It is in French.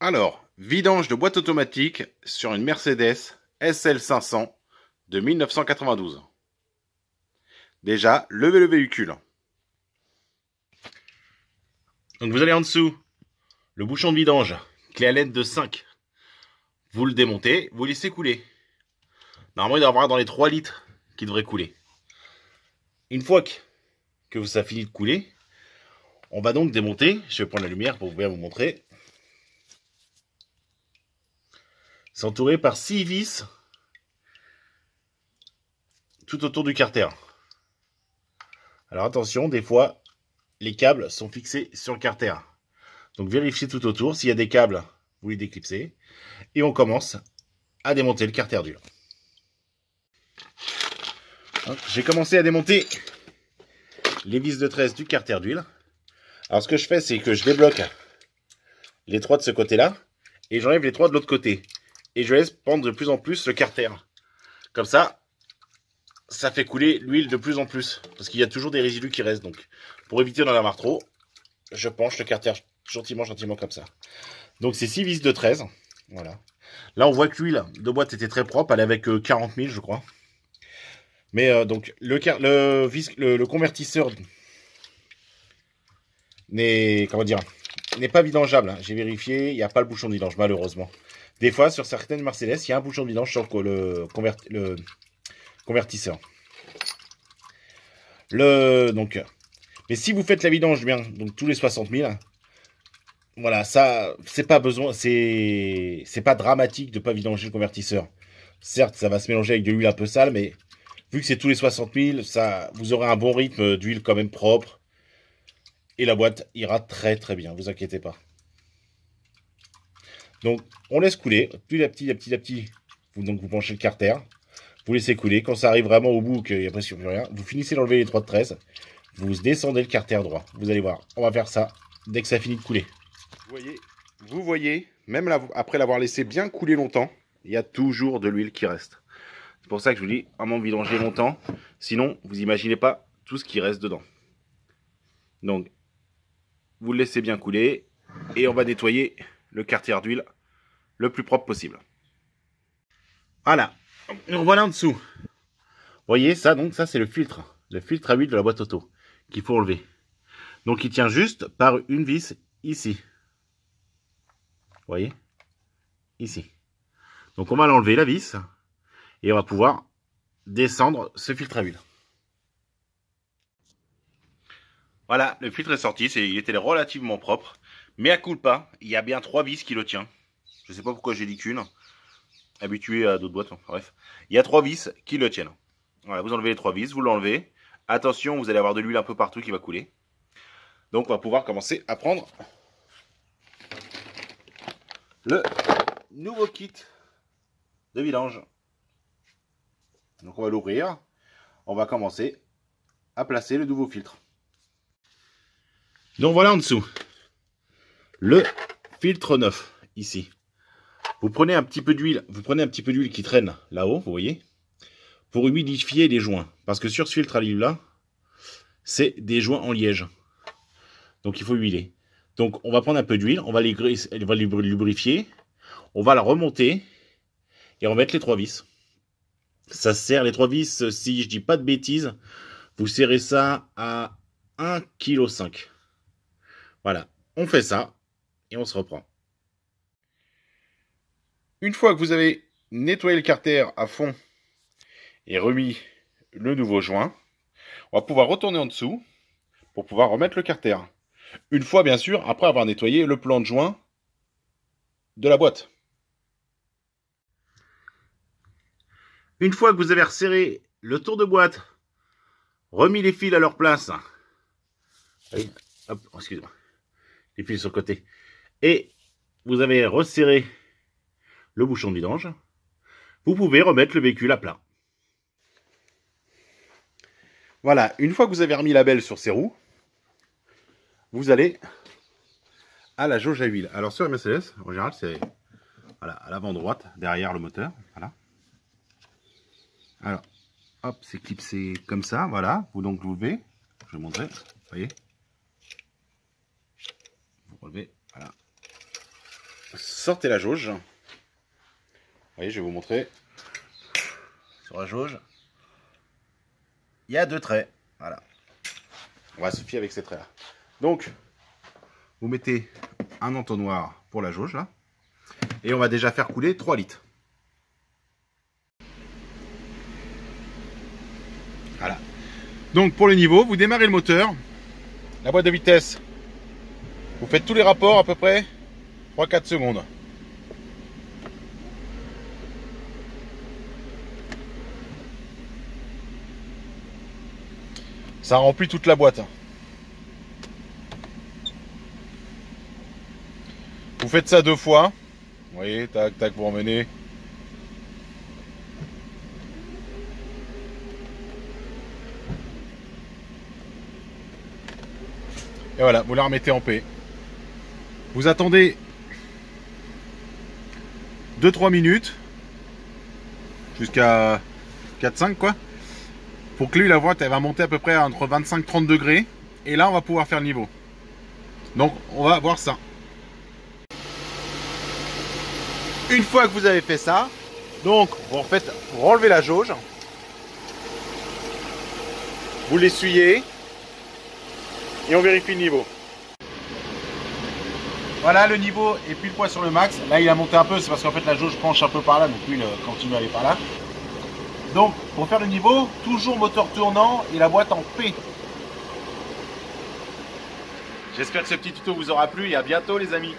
Alors, vidange de boîte automatique sur une Mercedes SL 500 de 1992. Déjà, levez le véhicule. Donc vous allez en dessous, le bouchon de vidange, clé à LED de 5. Vous le démontez, vous laissez couler. Normalement, il doit y avoir dans les 3 litres qui devrait couler. Une fois que ça finit de couler, on va donc démonter. Je vais prendre la lumière pour bien vous montrer. C'est entouré par 6 vis tout autour du carter. Alors attention, des fois, les câbles sont fixés sur le carter. Donc vérifiez tout autour. S'il y a des câbles, vous les déclipsez. Et on commence à démonter le carter d'huile. J'ai commencé à démonter les vis de 13 du carter d'huile. Alors ce que je fais, c'est que je débloque les 3 de ce côté-là et j'enlève les 3 de l'autre côté. Et je laisse pendre de plus en plus le carter. Comme ça, ça fait couler l'huile de plus en plus. Parce qu'il y a toujours des résidus qui restent. Donc, pour éviter d'en avoir trop, je penche le carter gentiment comme ça. Donc, c'est 6 vis de 13. Voilà. Là, on voit que l'huile de boîte était très propre. Elle est avec 40 000, je crois. Mais donc, le convertisseur n'est pas vidangeable. J'ai vérifié, il n'y a pas le bouchon de vidange, malheureusement. Des fois, sur certaines Mercedes, il y a un bouchon de vidange sur le convertisseur. Mais si vous faites la vidange bien, donc tous les 60 000, voilà, ça, c'est pas besoin, c'est pas dramatique de pas vidanger le convertisseur. Certes, ça va se mélanger avec de l'huile un peu sale, mais vu que c'est tous les 60 000, ça, vous aurez un bon rythme d'huile quand même propre. Et la boîte ira très très bien, vous inquiétez pas. Donc, on laisse couler, petit à petit, vous penchez le carter, vous laissez couler. Quand ça arrive vraiment au bout, qu'il n'y a presque plus rien, vous finissez d'enlever les 3 de 13, vous descendez le carter droit. Vous allez voir, on va faire ça dès que ça finit de couler. Vous voyez, même après l'avoir laissé bien couler longtemps, il y a toujours de l'huile qui reste. C'est pour ça que je vous dis, vraiment vidanger longtemps, sinon vous imaginez pas tout ce qui reste dedans. Donc, vous le laissez bien couler et on va nettoyer le carter d'huile le plus propre possible. Voilà, donc voilà en dessous. Vous voyez ça, donc ça c'est le filtre à huile de la boîte auto qu'il faut enlever. Donc il tient juste par une vis ici. Vous voyez, ici. Donc on va l'enlever la vis et on va pouvoir descendre ce filtre à huile. Voilà, le filtre est sorti, il était relativement propre, mais à culpa, il y a bien 3 vis qui le tiennent. Je ne sais pas pourquoi j'ai dit qu'une, habitué à d'autres boîtes, enfin, bref. Il y a 3 vis qui le tiennent. Voilà, vous enlevez les 3 vis, vous l'enlevez. Attention, vous allez avoir de l'huile un peu partout qui va couler. Donc on va pouvoir commencer à prendre le nouveau kit de vidange. Donc on va l'ouvrir, on va commencer à placer le nouveau filtre. Donc voilà en dessous, le filtre neuf, ici. Vous prenez un petit peu d'huile, qui traîne là-haut, vous voyez, pour humidifier les joints. Parce que sur ce filtre à l'huile là, c'est des joints en liège. Donc il faut huiler. Donc on va prendre un peu d'huile, on va lubrifier, on va la remonter et on va mettre les 3 vis. Ça sert les 3 vis, si je dis pas de bêtises, vous serrez ça à 1,5 kg. Voilà, on fait ça et on se reprend. Une fois que vous avez nettoyé le carter à fond et remis le nouveau joint, on va pouvoir retourner en dessous pour pouvoir remettre le carter. Une fois, bien sûr, après avoir nettoyé le plan de joint de la boîte. Une fois que vous avez resserré le tour de boîte, remis les fils à leur place, allez, hop, excusez-moi, les fils sur le côté, et vous avez resserré le bouchon de vidange, vous pouvez remettre le véhicule à plat. Voilà, une fois que vous avez remis la belle sur ses roues, vous allez à la jauge à huile. Alors sur la Mercedes, en général, c'est voilà, à l'avant droite, derrière le moteur. Voilà. Alors, hop, c'est clipsé comme ça, voilà. Vous donc l'ouvez, je vais vous montrer, vous voyez. Vous relevez, voilà. sortez la jauge. Vous voyez, je vais vous montrer. Sur la jauge, il y a 2 traits. Voilà. On va se fier avec ces traits-là. Donc, vous mettez un entonnoir pour la jauge, là. Et on va déjà faire couler 3 litres. Voilà. Donc, pour le niveau, vous démarrez le moteur. La boîte de vitesse, vous faites tous les rapports à peu près 3-4 secondes. Ça remplit toute la boîte. Vous faites ça 2 fois. Vous voyez, tac, tac, vous remenez. Et voilà, vous la remettez en paix. Vous attendez 2-3 minutes. Jusqu'à 4-5 quoi. Pour que lui, la boîte, elle va monter à peu près entre 25-30 degrés. Et là, on va pouvoir faire le niveau. Donc, on va voir ça. Une fois que vous avez fait ça, donc, vous enlevez la jauge. Vous l'essuyez. Et on vérifie le niveau. Voilà, le niveau est pile poil sur le max. Là, il a monté un peu. C'est parce qu'en fait, la jauge penche un peu par là. Donc, lui, il continue à aller par là. Donc, pour faire le niveau, toujours moteur tournant et la boîte en P. J'espère que ce petit tuto vous aura plu et à bientôt les amis.